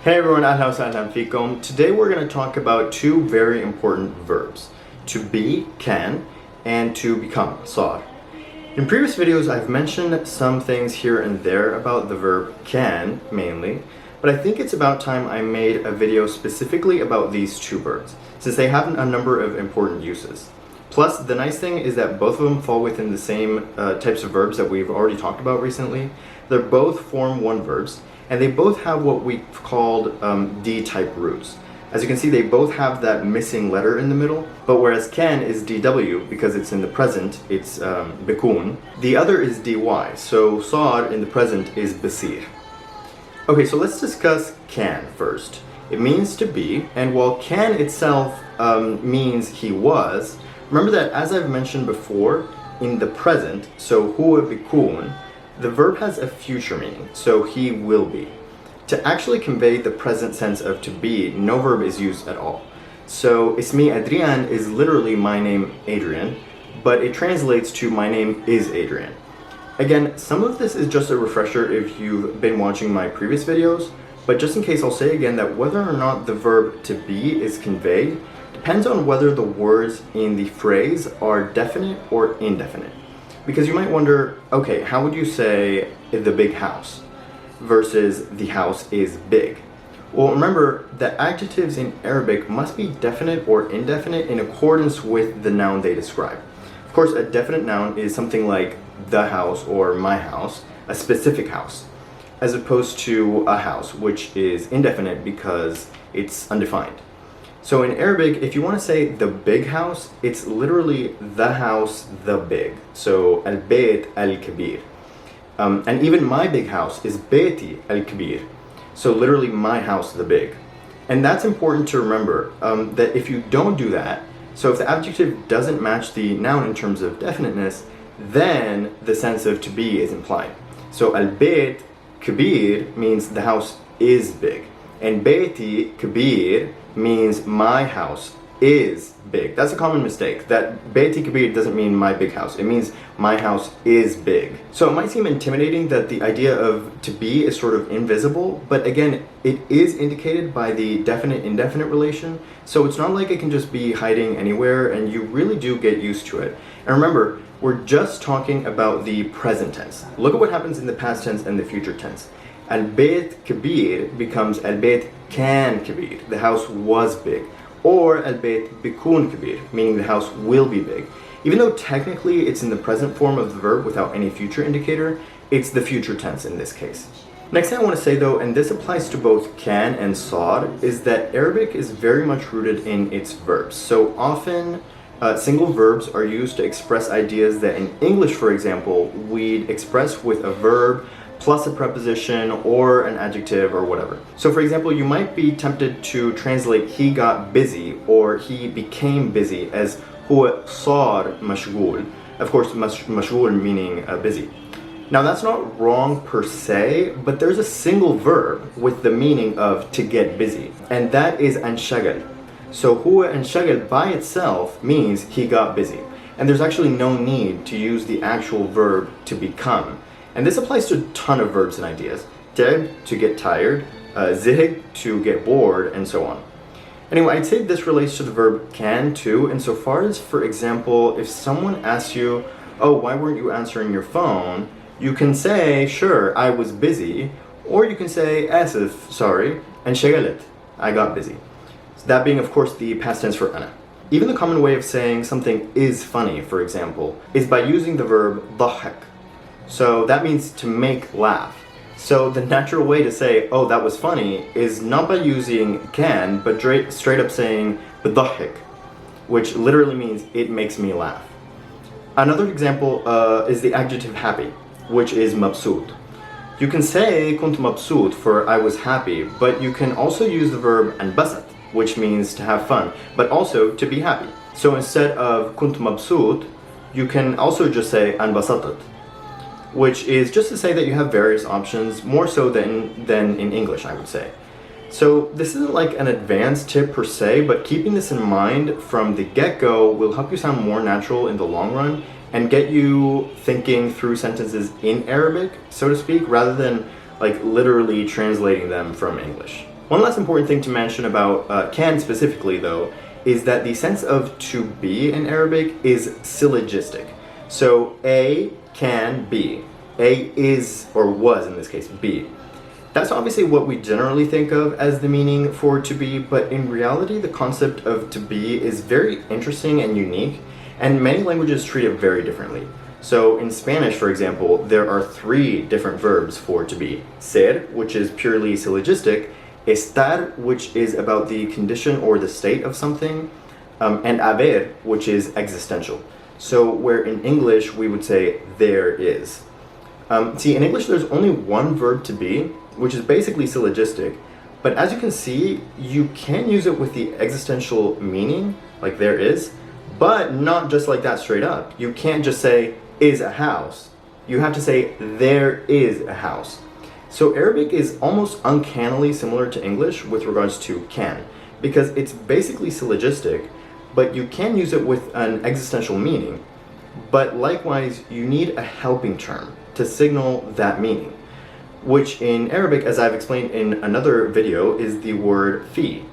Hey everyone, ahlan wasahlan fikum. Today we're going to talk about two very important verbs. To be, can, and to become, صار. In previous videos I've mentioned some things here and there about the verb can, mainly, but I think it's about time I made a video specifically about these two verbs, since they have a number of important uses. Plus, the nice thing is that both of them fall within the same types of verbs that we've already talked about recently. They're both form one verbs, and they both have what we've called D-type roots. As you can see, they both have that missing letter in the middle, but whereas can is DW, because it's in the present, it's bikun. The other is DY, so صار in the present is بصير. Okay, so let's discuss can first. It means to be, and while can itself means he was, remember that as I've mentioned before, in the present, so هو بيكون, the verb has a future meaning, so he will be. To actually convey the present sense of to be, no verb is used at all. So اسمي Adrian is literally my name Adrian, but it translates to my name is Adrian. Again, some of this is just a refresher if you've been watching my previous videos, but just in case I'll say again that whether or not the verb to be is conveyed depends on whether the words in the phrase are definite or indefinite. Because you might wonder, okay, how would you say the big house versus the house is big? Well, remember that adjectives in Arabic must be definite or indefinite in accordance with the noun they describe. Of course, a definite noun is something like the house or my house, a specific house, as opposed to a house, which is indefinite because it's undefined. So in Arabic, if you want to say the big house, it's literally the house, the big. So al-bayt al-kabir. And even my big house is bayti al-kabir. So literally my house, the big. And that's important to remember, that if you don't do that, so if the adjective doesn't match the noun in terms of definiteness, then the sense of to be is implied. So al-bayt kabir means the house is big. And bayti kabir means my house is big. That's a common mistake, that bayti kabir doesn't mean my big house. It means my house is big. So it might seem intimidating that the idea of to be is sort of invisible, but again, it is indicated by the definite-indefinite relation, so it's not like it can just be hiding anywhere, and you really do get used to it. And remember, we're just talking about the present tense. Look at what happens in the past tense and the future tense. Al-bayt kabir becomes al-bayt kan kabir, the house was big. Or al-bayt bikun kabir, meaning the house will be big. Even though technically it's in the present form of the verb without any future indicator, it's the future tense in this case. Next thing I want to say though, and this applies to both can and صار, is that Arabic is very much rooted in its verbs. So often single verbs are used to express ideas that in English, for example, we'd express with a verb plus a preposition or an adjective or whatever. So for example, you might be tempted to translate he got busy or he became busy as هو صار مشغول. Of course, مشغول meaning busy. Now that's not wrong per se, but there's a single verb with the meaning of to get busy, and that is انشغل. So هو انشغل by itself means he got busy, and there's actually no need to use the actual verb to become. And this applies to a ton of verbs and ideas. تعب, to get tired, زهق, to get bored, and so on. Anyway, I'd say this relates to the verb can too, insofar as, for example, if someone asks you, oh, why weren't you answering your phone? You can say, sure, I was busy, or you can say, آسف, sorry, انشغلت, I got busy. So that being, of course, the past tense for أنا. Even the common way of saying something is funny, for example, is by using the verb ضحك. So that means to make laugh. So the natural way to say, oh, that was funny, is not by using can, but straight up saying بضحك, which literally means it makes me laugh. Another example is the adjective happy, which is مبسوط. You can say كنت مبسوط for I was happy, but you can also use the verb انبسط, which means to have fun, but also to be happy. So instead of كنت مبسوط, you can also just say انبسطت, which is just to say that you have various options, more so than in English, I would say. So this isn't like an advanced tip per se, but keeping this in mind from the get-go will help you sound more natural in the long run and get you thinking through sentences in Arabic, so to speak, rather than like literally translating them from English. One last important thing to mention about can specifically, though, is that the sense of to be in Arabic is syllogistic. So A can be. A is, or was in this case, be. That's obviously what we generally think of as the meaning for to be, but in reality the concept of to be is very interesting and unique, and many languages treat it very differently. So in Spanish, for example, there are 3 different verbs for to be. Ser, which is purely syllogistic, estar, which is about the condition or the state of something, and haber, which is existential. So where in English we would say there is. See, in English there's only one verb to be, which is basically syllogistic, but as you can see, you can use it with the existential meaning, like there is, but not just like that straight up. You can't just say is a house. You have to say there is a house. So Arabic is almost uncannily similar to English with regards to can, because it's basically syllogistic, but you can use it with an existential meaning. But likewise, you need a helping term to signal that meaning, which in Arabic, as I've explained in another video, is the word fi,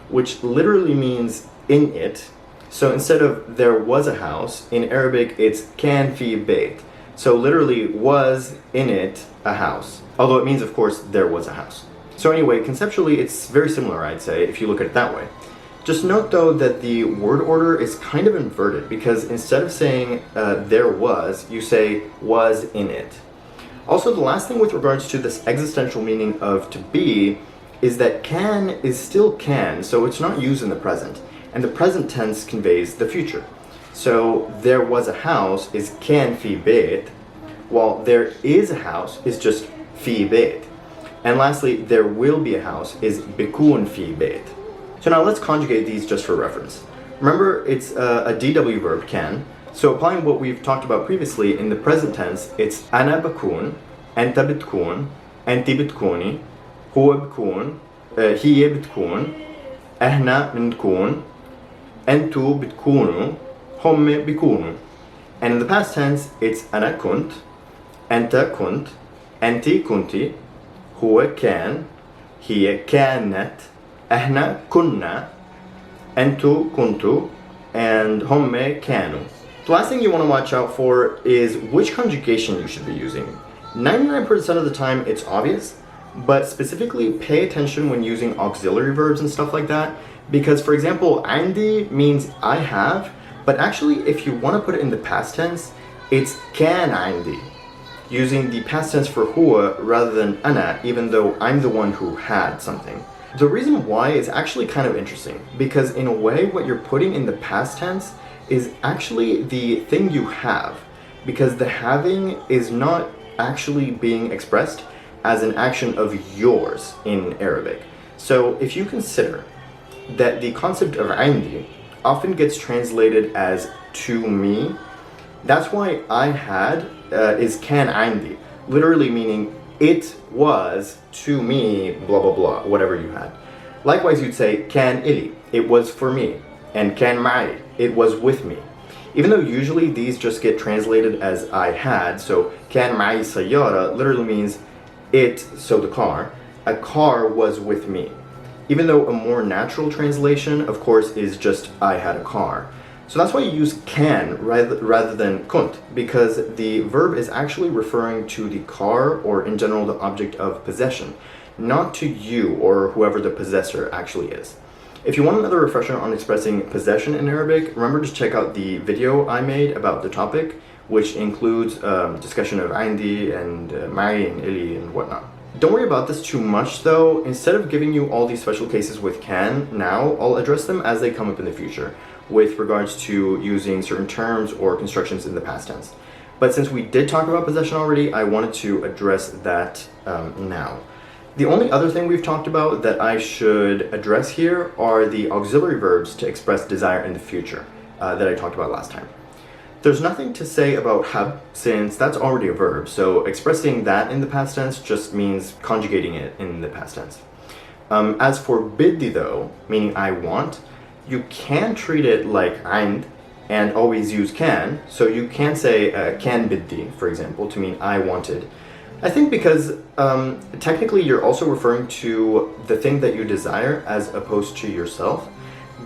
which literally means in it. So instead of there was a house, in Arabic it's kan fi bayt. So literally was in it a house. Although it means, of course, there was a house. So anyway, conceptually it's very similar, I'd say, if you look at it that way. Just note though that the word order is kind of inverted, because instead of saying there was, you say was in it. Also, the last thing with regards to this existential meaning of to be is that can is still can, so it's not used in the present, and the present tense conveys the future. So there was a house is kan fi bayt, while there is a house is just fi bayt. And lastly, there will be a house is bikun fi bayt. So now let's conjugate these just for reference. Remember, it's a DW verb, can. So applying what we've talked about previously in the present tense, it's ana bakun, anta bitkun, anti bitkuni, huwa bikun, hiya bitkun, ahna bnkun, antu bitkunu, homme bikunu. And in the past tense, it's ana kunt, anta kunt, anti kunti, huwa kan, hiya kanat, ahna kunna, antu kuntu, and homme kanu. The last thing you want to watch out for is which conjugation you should be using. 99% of the time it's obvious, but specifically pay attention when using auxiliary verbs and stuff like that, because for example, andi means I have, but actually if you want to put it in the past tense, it's kan andi, using the past tense for huwa rather than ana, even though I'm the one who had something. The reason why is actually kind of interesting, because in a way what you're putting in the past tense is actually the thing you have, because the having is not actually being expressed as an action of yours in Arabic. So if you consider that the concept of indi often gets translated as to me, that's why I had is kan indi, literally meaning it was to me, blah blah blah, whatever you had. Likewise, you'd say kan ili, it was for me, and kan ma'i, it was with me. Even though usually these just get translated as I had, so kan ma'i sayyara literally means it, so the car, a car was with me. Even though a more natural translation, of course, is just I had a car. So that's why you use can rather than kunt, because the verb is actually referring to the car, or in general the object of possession, not to you or whoever the possessor actually is. If you want another refresher on expressing possession in Arabic, remember to check out the video I made about the topic, which includes discussion of indi and ma'i and ili and whatnot. Don't worry about this too much though. Instead of giving you all these special cases with can now, I'll address them as they come up in the future with regards to using certain terms or constructions in the past tense. But since we did talk about possession already, I wanted to address that now. The only other thing we've talked about that I should address here are the auxiliary verbs to express desire in the future that I talked about last time. There's nothing to say about hab, since that's already a verb, so expressing that in the past tense just means conjugating it in the past tense. As for biddi though, meaning I want, you can treat it like and always use can, so you can say can biddi, for example, to mean I wanted. I think because technically you're also referring to the thing that you desire as opposed to yourself.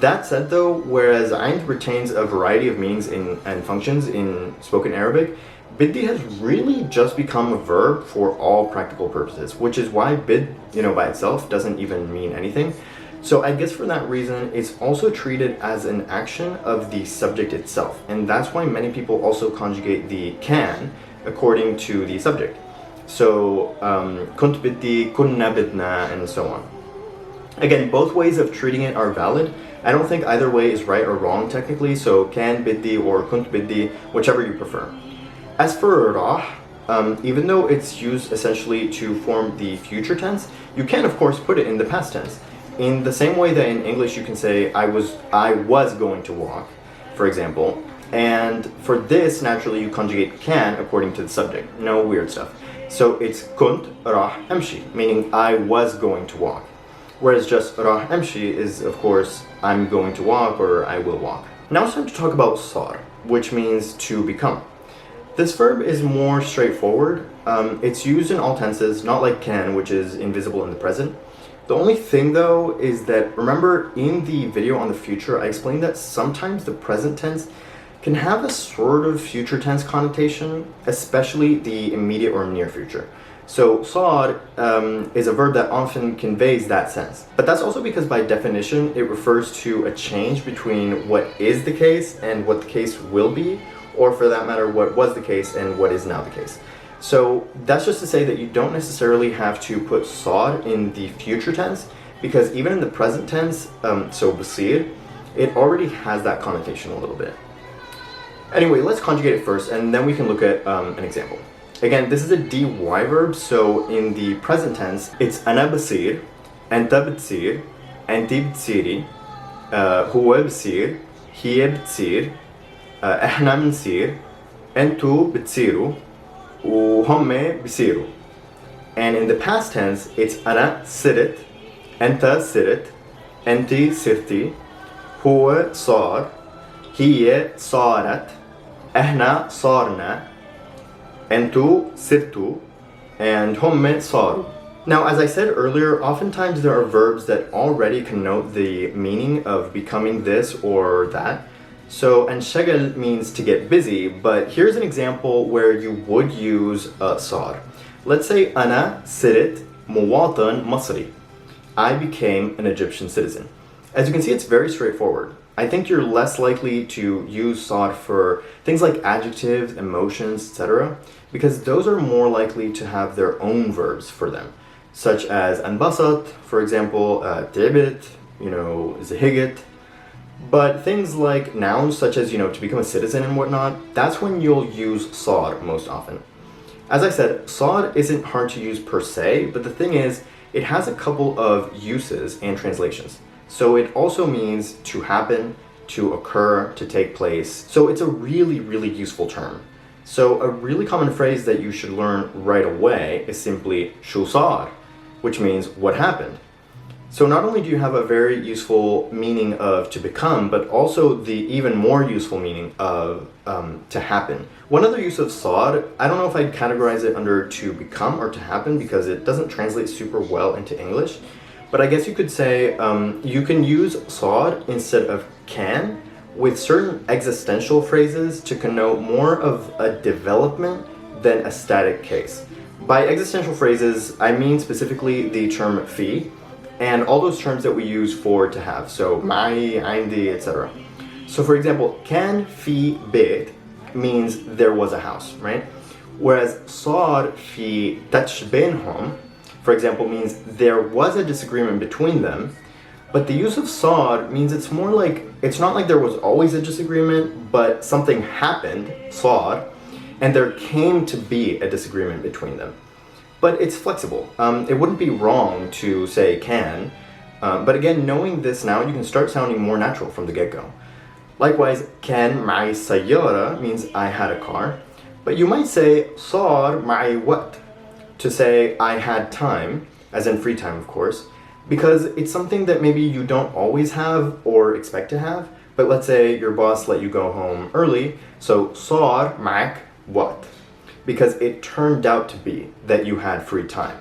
That said though, whereas Ain retains a variety of meanings and functions in spoken Arabic, biddi has really just become a verb for all practical purposes, which is why bid, by itself doesn't even mean anything. So I guess for that reason, it's also treated as an action of the subject itself. And that's why many people also conjugate the can according to the subject. So, kunt biddi, kunna bidna, and so on. Again, both ways of treating it are valid. I don't think either way is right or wrong technically, so can biddi or kunt biddi, whichever you prefer. As for rah, even though it's used essentially to form the future tense, you can of course put it in the past tense. In the same way that in English you can say I was going to walk, for example, and for this naturally you conjugate can according to the subject. No weird stuff. So it's kunt rah amshi, meaning I was going to walk. Whereas just rah amshi is of course I'm going to walk or I will walk. Now it's time to talk about sar, which means to become. This verb is more straightforward. It's used in all tenses, not like can, which is invisible in the present. The only thing though is that, remember in the video on the future, I explained that sometimes the present tense can have a sort of future tense connotation, especially the immediate or near future. So sar is a verb that often conveys that sense. But that's also because by definition, it refers to a change between what is the case and what the case will be, or for that matter, what was the case and what is now the case. So that's just to say that you don't necessarily have to put sar in the future tense, because even in the present tense, so basir, it already has that connotation a little bit. Anyway, let's conjugate it first, and then we can look at an example. Again, this is a dy verb, so in the present tense, it's ana basir, anta btsir, anti btsiri, huwa btsir, hiya btsir, احنا بنصير انتو بتصيروا وهم بيصيروا. And in the past tense it's أنا صرت أنت صرت أنتي صرتي هو صار هي صارت احنا صارنا انتو صرتوا and هم صاروا. Now, as I said earlier, oftentimes there are verbs that already connote the meaning of becoming this or that. So, انشغل means to get busy, but here's an example where you would use صار. Let's say أنا صرت مواطن مصري. I became an Egyptian citizen. As you can see, it's very straightforward. I think you're less likely to use صار for things like adjectives, emotions, etc., because those are more likely to have their own verbs for them, such as انبسط, for example, تعبت, زهقت. But things like nouns such as, to become a citizen and whatnot, that's when you'll use صار most often. As I said, صار isn't hard to use per se, but the thing is, it has a couple of uses and translations. So it also means to happen, to occur, to take place. So it's a really, really useful term. So a really common phrase that you should learn right away is simply شو صار, which means what happened. So not only do you have a very useful meaning of to become, but also the even more useful meaning of to happen. One other use of صار, I don't know if I'd categorize it under to become or to happen because it doesn't translate super well into English. But I guess you could say you can use صار instead of can with certain existential phrases to connote more of a development than a static case. By existential phrases, I mean specifically the term في, and all those terms that we use for to have, so معي, عندي, etc. So for example, كان في بيت means there was a house, right? Whereas صار في touch بينهم, for example, means there was a disagreement between them. But the use of صار means it's more like, it's not like there was always a disagreement, but something happened, صار, and there came to be a disagreement between them. But it's flexible. It wouldn't be wrong to say can, but again, knowing this now, you can start sounding more natural from the get-go. Likewise, كان معي سيارة means I had a car, but you might say صار معي وقت to say I had time, as in free time of course, because it's something that maybe you don't always have or expect to have, but let's say your boss let you go home early, so صار معك وقت. because it turned out to be that you had free time.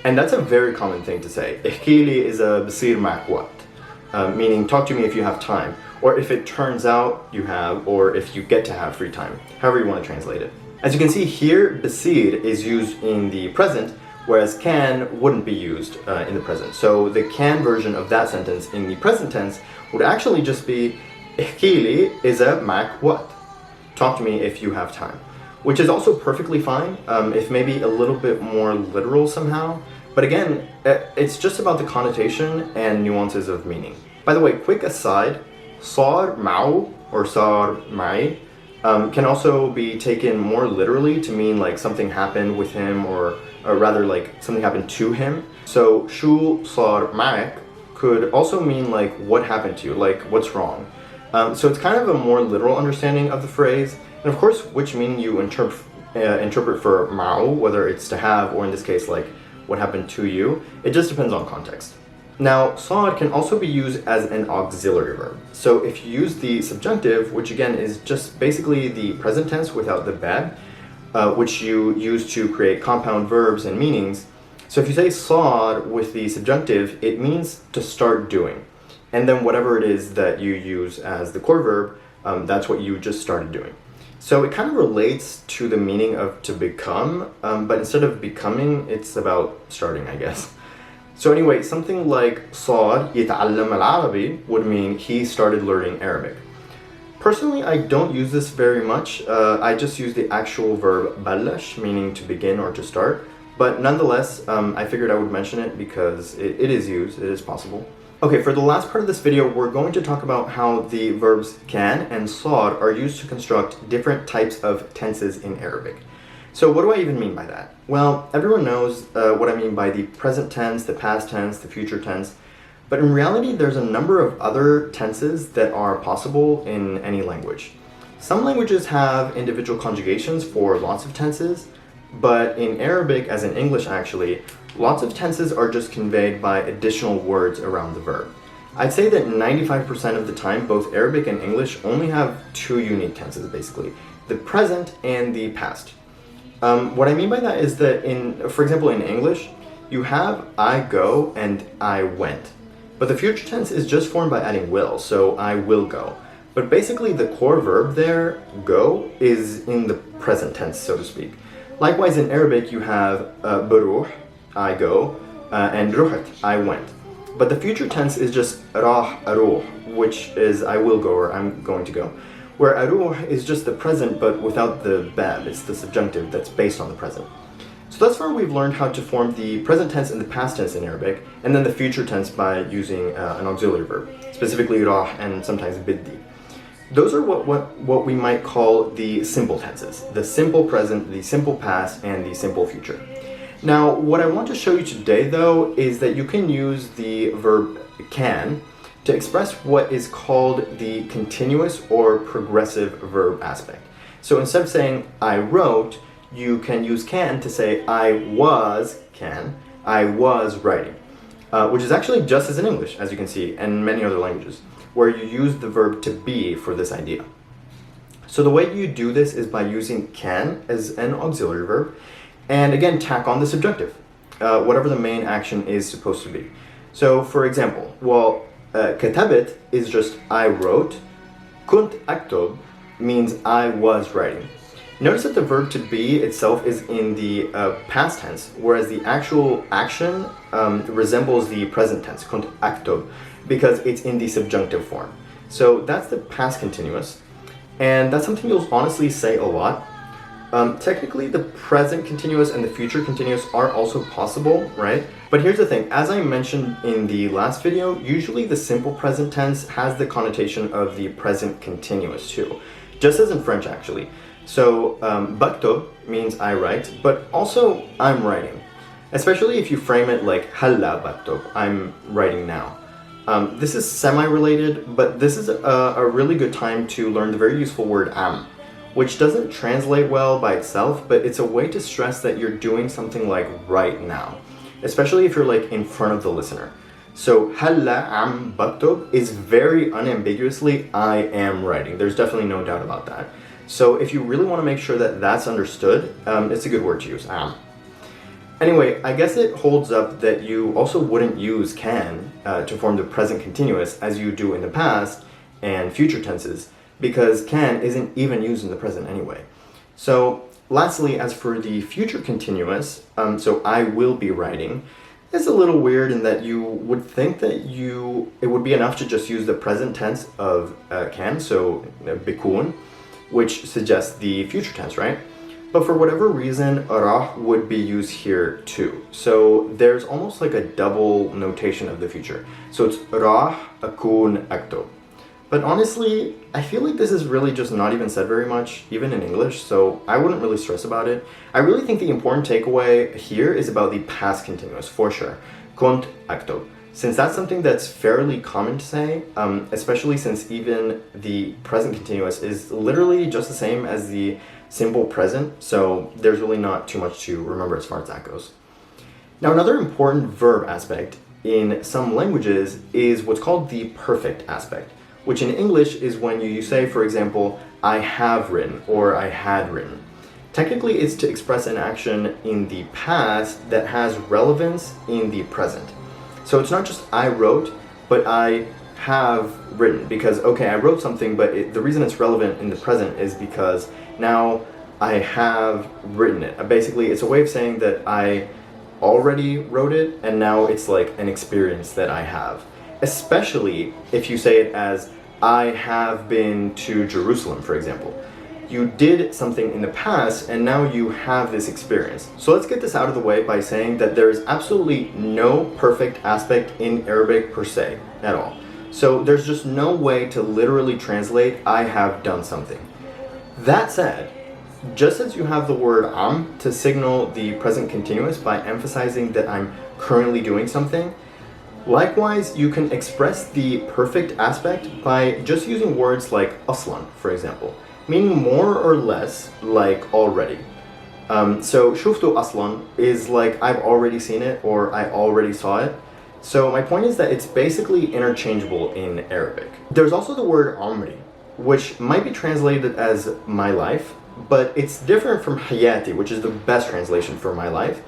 And that's a very common thing to say. احكي لي إذا بصير معك وقت, meaning talk to me if you have time, or if it turns out you have, or if you get to have free time, however you want to translate it. As you can see here, بصير is used in the present, whereas can wouldn't be used in the present. So the can version of that sentence in the present tense would actually just be احكي لي إذا معك وقت. Talk to me if you have time. Which is also perfectly fine, if maybe a little bit more literal somehow. But again, it's just about the connotation and nuances of meaning. By the way, quick aside, صار معه or صار معي can also be taken more literally to mean like something happened with him, or rather like something happened to him. So شو صار معك could also mean like what happened to you, like what's wrong. So it's kind of a more literal understanding of the phrase, and of course which meaning you interpret for mao, whether it's to have, or in this case like what happened to you, it just depends on context. Now, صار can also be used as an auxiliary verb. So if you use the subjunctive, which again is just basically the present tense without the bad, which you use to create compound verbs and meanings. So if you say صار with the subjunctive, it means to start doing. And then whatever it is that you use as the core verb, that's what you just started doing. So it kind of relates to the meaning of to become, but instead of becoming, it's about starting, I guess. So anyway, something like صار يتعلم العربي would mean he started learning Arabic. Personally, I don't use this very much. I just use the actual verb بلش, meaning to begin or to start. But nonetheless, I figured I would mention it because it is used, it is possible. Okay, for the last part of this video, we're going to talk about how the verbs can and صار are used to construct different types of tenses in Arabic. So what do I even mean by that? Well, everyone knows what I mean by the present tense, the past tense, the future tense. But in reality, there's a number of other tenses that are possible in any language. Some languages have individual conjugations for lots of tenses, but in Arabic, as in English actually, lots of tenses are just conveyed by additional words around the verb. I'd say that 95% of the time, both Arabic and English only have two unique tenses basically, the present and the past. What I mean by that is that for example, in English, you have I go and I went. But the future tense is just formed by adding will, so I will go. But basically the core verb there, go, is in the present tense, so to speak. Likewise in Arabic you have بروح, I go, and رحت, I went. But the future tense is just راح أروح, which is I will go or I'm going to go. Where أروح is just the present but without the bab, it's the subjunctive that's based on the present. So thus far we've learned how to form the present tense and the past tense in Arabic, and then the future tense by using an auxiliary verb, specifically راح and sometimes بدي. Those are what we might call the simple tenses, the simple present, the simple past, and the simple future. Now, what I want to show you today, though, is that you can use the verb can to express what is called the continuous or progressive verb aspect. So instead of saying I wrote, you can use can to say I was writing, which is actually just as in English, as you can see, and many other languages, where you use the verb to be for this idea. So the way you do this is by using can as an auxiliary verb, and again tack on the subjunctive, whatever the main action is supposed to be. So for example, well, كتبت is just I wrote, كنت أكتب means I was writing. Notice that the verb to be itself is in the past tense, whereas the actual action resembles the present tense, كنت أكتب, because it's in the subjunctive form. So that's the past continuous, and that's something you'll honestly say a lot. Technically, the present continuous and the future continuous are also possible, right? But here's the thing, as I mentioned in the last video, usually the simple present tense has the connotation of the present continuous too, just as in French actually. So, بكتب means I write, but also I'm writing. Especially if you frame it like هلا بكتب, I'm writing now. This is semi-related, but this is a really good time to learn the very useful word am, which doesn't translate well by itself, but it's a way to stress that you're doing something like right now, especially if you're like in front of the listener. So هلا عم بكتب is very unambiguously I am writing. There's definitely no doubt about that. So if you really want to make sure that that's understood, it's a good word to use, am. Anyway, I guess it holds up that you also wouldn't use can to form the present continuous as you do in the past and future tenses, because can isn't even used in the present anyway. So lastly, as for the future continuous, so I will be writing, it's a little weird in that you would think that it would be enough to just use the present tense of can, so bikun, which suggests the future tense, right? But for whatever reason, rah would be used here too. So there's almost like a double notation of the future. So it's rah akun aktub. But honestly, I feel like this is really just not even said very much, even in English, so I wouldn't really stress about it. I really think the important takeaway here is about the past continuous, for sure. Kunt aktub. Since that's something that's fairly common to say, especially since even the present continuous is literally just the same as the simple present, so there's really not too much to remember as far as that goes. Now, another important verb aspect in some languages is what's called the perfect aspect, which in English is when you say, for example, I have written or I had written. Technically, it's to express an action in the past that has relevance in the present. So it's not just I wrote, but I have written, because, okay, I wrote something, but the reason it's relevant in the present is because now I have written it. Basically, it's a way of saying that I already wrote it, and now it's like an experience that I have. Especially if you say it as I have been to Jerusalem, for example. You did something in the past and now you have this experience. So let's get this out of the way by saying that there is absolutely no perfect aspect in Arabic per se at all. So there's just no way to literally translate I have done something. That said, just as you have the word am to signal the present continuous by emphasizing that I'm currently doing something, likewise, you can express the perfect aspect by just using words like aslan, for example, meaning more or less like already. So shuftu aslan is like I've already seen it or I already saw it. So my point is that it's basically interchangeable in Arabic. There's also the word amri, which might be translated as my life, but it's different from hayati, which is the best translation for my life,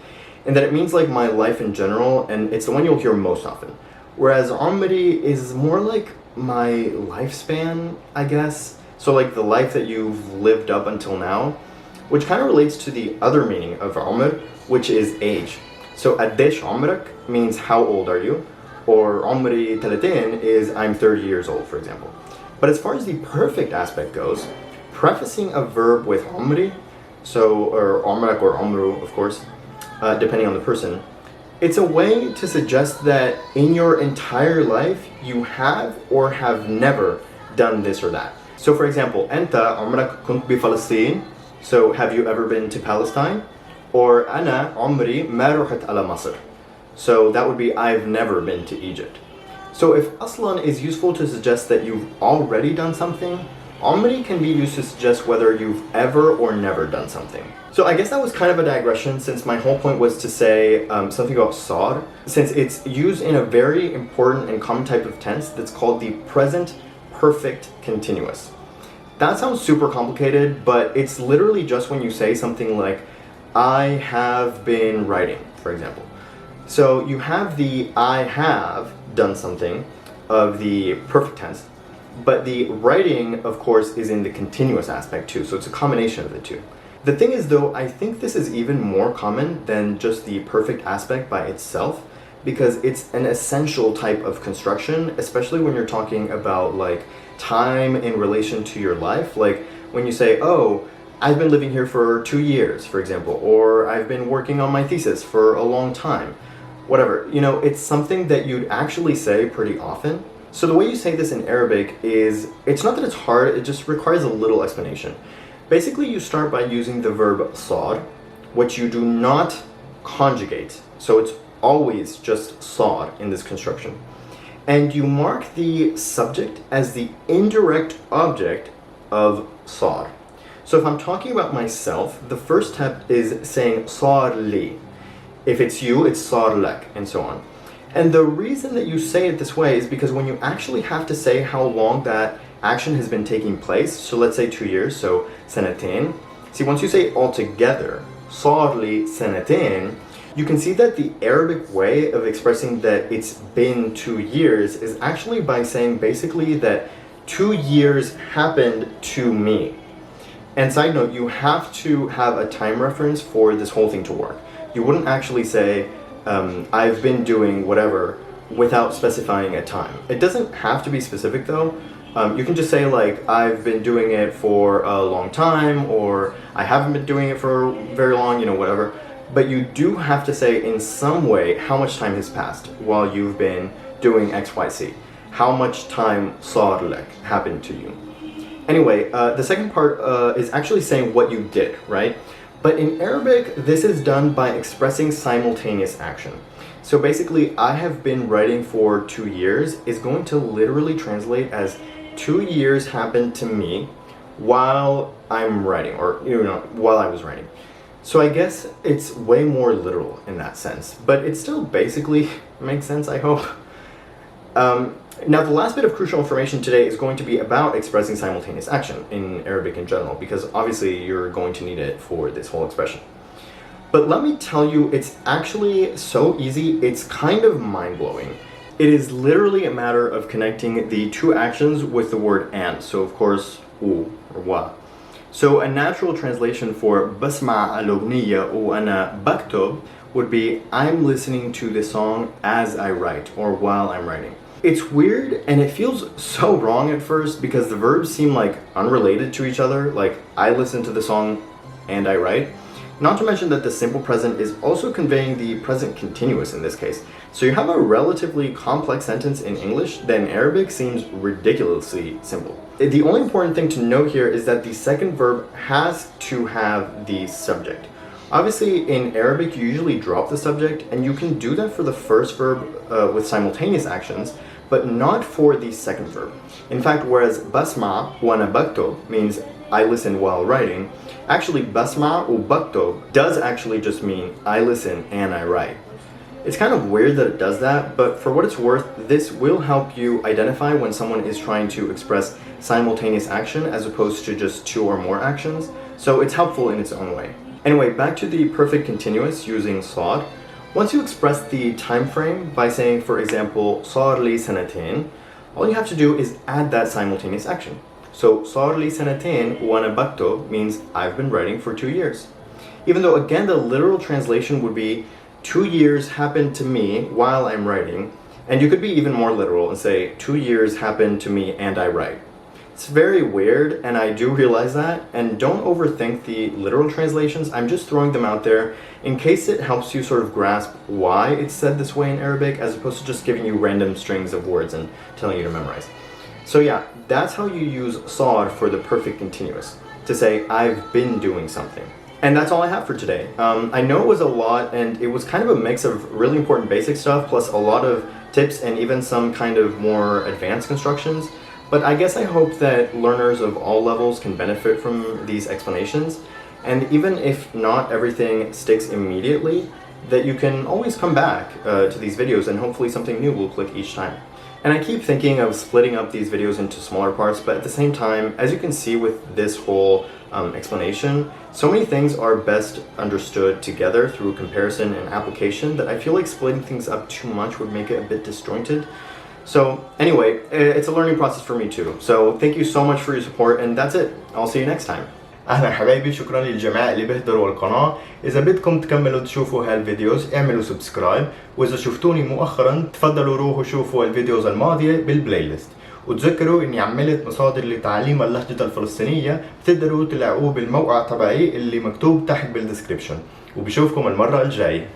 in that it means like my life in general, and it's the one you'll hear most often. Whereas amri is more like my lifespan, I guess. So like the life that you've lived up until now, which kind of relates to the other meaning of umr, which is age. So addesh umrak means how old are you, or umri 30 is I'm 30 years old, for example. But as far as the perfect aspect goes, prefacing a verb with umri, or umrak or umru, of course, depending on the person, it's a way to suggest that in your entire life you have or have never done this or that. So for example, Anta umrak kunt bi Palestine, so have you ever been to Palestine? Or Ana umri ma ruhat ala Masr, so that would be I've never been to Egypt. So if aslan is useful to suggest that you've already done something, umri can be used to suggest whether you've ever or never done something. So I guess that was kind of a digression, since my whole point was to say something about sar, since it's used in a very important and common type of tense that's called the present perfect continuous. That sounds super complicated, but it's literally just when you say something like I have been writing, for example. So you have the I have done something of the perfect tense, but the writing, of course, is in the continuous aspect too, so it's a combination of the two. The thing is though, I think this is even more common than just the perfect aspect by itself, because it's an essential type of construction, especially when you're talking about like time in relation to your life. Like when you say, oh, I've been living here for 2 years, for example, or I've been working on my thesis for a long time, whatever. You know, it's something that you'd actually say pretty often. So the way you say this in Arabic is, it's not that it's hard, it just requires a little explanation. Basically, you start by using the verb sar, which you do not conjugate. So it's always just sar in this construction. And you mark the subject as the indirect object of sar. So if I'm talking about myself, the first step is saying sar li. If it's you, it's sar lak, and so on. And the reason that you say it this way is because when you actually have to say how long that action has been taking place. So let's say 2 years, so سنتين. See, once you say altogether, صار لي سنتين, you can see that the Arabic way of expressing that it's been 2 years is actually by saying basically that 2 years happened to me. And side note, you have to have a time reference for this whole thing to work. You wouldn't actually say, I've been doing whatever without specifying a time. It doesn't have to be specific though. You can just say like, I've been doing it for a long time, or I haven't been doing it for very long, you know, whatever. But you do have to say in some way how much time has passed while you've been doing X, Y, Z. How much time صار لك happened to you. Anyway, the second part is actually saying what you did, right? But in Arabic, this is done by expressing simultaneous action. So basically, I have been writing for 2 years is going to literally translate as 2 years happened to me while I'm writing, or, you know, while I was writing. So I guess it's way more literal in that sense, but it still basically makes sense, I hope. Now, the last bit of crucial information today is going to be about expressing simultaneous action in Arabic in general, because obviously you're going to need it for this whole expression. But let me tell you, it's actually so easy, it's kind of mind-blowing. It is literally a matter of connecting the two actions with the word and. So of course, ou or wa. So a natural translation for بسمع الأغنية وأنا بكتب would be I'm listening to the song as I write, or while I'm writing. It's weird and it feels so wrong at first because the verbs seem like unrelated to each other, like I listen to the song and I write. Not to mention that the simple present is also conveying the present continuous in this case. So you have a relatively complex sentence in English that in Arabic seems ridiculously simple. The only important thing to note here is that the second verb has to have the subject. Obviously, in Arabic, you usually drop the subject, and you can do that for the first verb with simultaneous actions, but not for the second verb. In fact, whereas basma wa ana baktub means I listen while writing, actually basma u baktub does actually just mean I listen and I write. It's kind of weird that it does that, but for what it's worth, this will help you identify when someone is trying to express simultaneous action as opposed to just two or more actions, so it's helpful in its own way. Anyway, back to the perfect continuous using صار. Once you express the time frame by saying, for example, صار لي سنتين, all you have to do is add that simultaneous action. So صار لي سنتين وأنا بكتب means I've been writing for 2 years. Even though again the literal translation would be 2 years happened to me while I'm writing, and you could be even more literal and say 2 years happened to me and I write. It's very weird, and I do realize that, and don't overthink the literal translations. I'm just throwing them out there in case it helps you sort of grasp why it's said this way in Arabic as opposed to just giving you random strings of words and telling you to memorize. So yeah, that's how you use صار for the perfect continuous, to say I've been doing something. And that's all I have for today. I know it was a lot, and it was kind of a mix of really important basic stuff plus a lot of tips and even some kind of more advanced constructions. But I guess I hope that learners of all levels can benefit from these explanations, and even if not everything sticks immediately, that you can always come back to these videos and hopefully something new will click each time. And I keep thinking of splitting up these videos into smaller parts, but at the same time, as you can see with this whole explanation, so many things are best understood together through comparison and application that I feel like splitting things up too much would make it a bit disjointed. So anyway, it's a learning process for me too. So thank you so much for your support, and that's it. I'll see you next time. اهلا حبايبي، شكرا للجماعة اللي بيحضروا القناة. اذا بدكم تكملوا تشوفوا هالفيديوز اعملوا سبسكرايب، واذا شفتوني مؤخرا تفضلوا روحوا شوفوا الفيديوز الماضية بالبلاي ليست، وتذكروا اني عملت مصادر لتعليم اللهجة الفلسطينية بتقدروا تلاقوه بالموقع تبعي اللي مكتوب تحت بالدسكريبشن، وبشوفكم المرة الجاية.